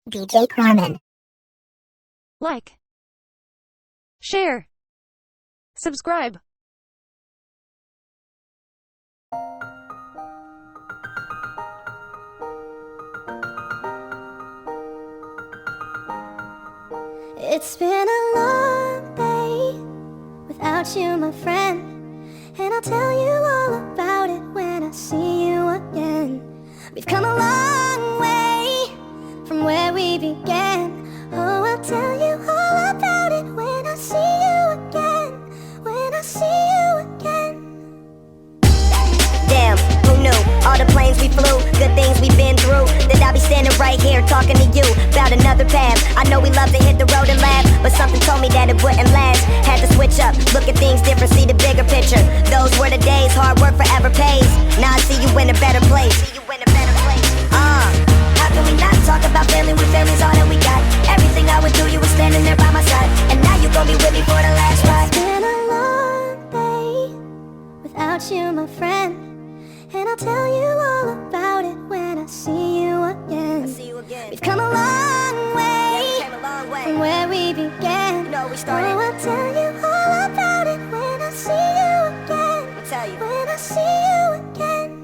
DJ.Kraamin. Like, share, subscribe. It's been a long day without you, my friend, and I'll tell you all about it when I see you again. We've come a long way from where we began. Oh, I'll tell you all about it when I see you again. When I see you again. Damn, who knew? All the planes we flew, good things we've been through, that I'll be standing right here talking to you about another path. I know we love to hit the road and laugh, but something told me that it wouldn't last. Had to switch up, look at things different, see the bigger picture. Those were the days, hard work forever pays. Now I see you in a better place. How can we not talk about family when family's all that we got? Everything I went through, you were standing there by my side, and now you gon' be with me for the last ride. It's been a long day without you, my friend, and I'll tell you all about it when I see you again. We've come a long way from where we began. We started. Oh, I'll tell you all about it when I see you again. When I see you again.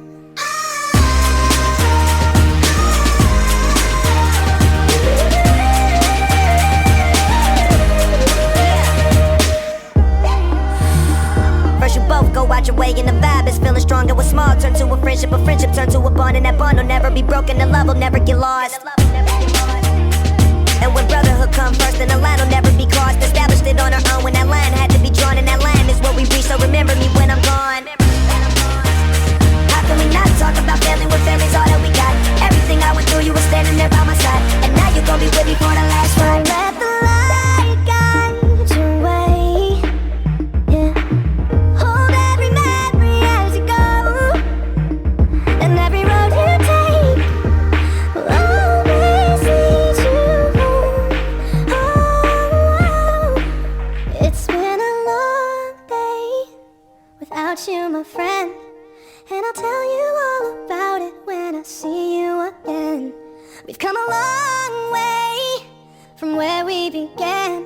First you both go out your way and the vibe is feeling strong. It was small, turn to a friendship turn to a bond, and that bond will never be broken, the love will never get lost. And when brotherhood come first, then the line will never be crossed. Established it on our own when that line had to be drawn, and that line is what we reach, so remember me when I'm gone. How can we not talk about family when family's all that we got? Everything I went through, you were standing there by my side, and now you gon' be with me for the last ride. Let the light guide your way, yeah. Hold every memory as you go, and every road you take will always lead you home. Oh, it's been a long day without you, my friend, and I'll tell you all about it when I see you again. We've come a long way from where we began.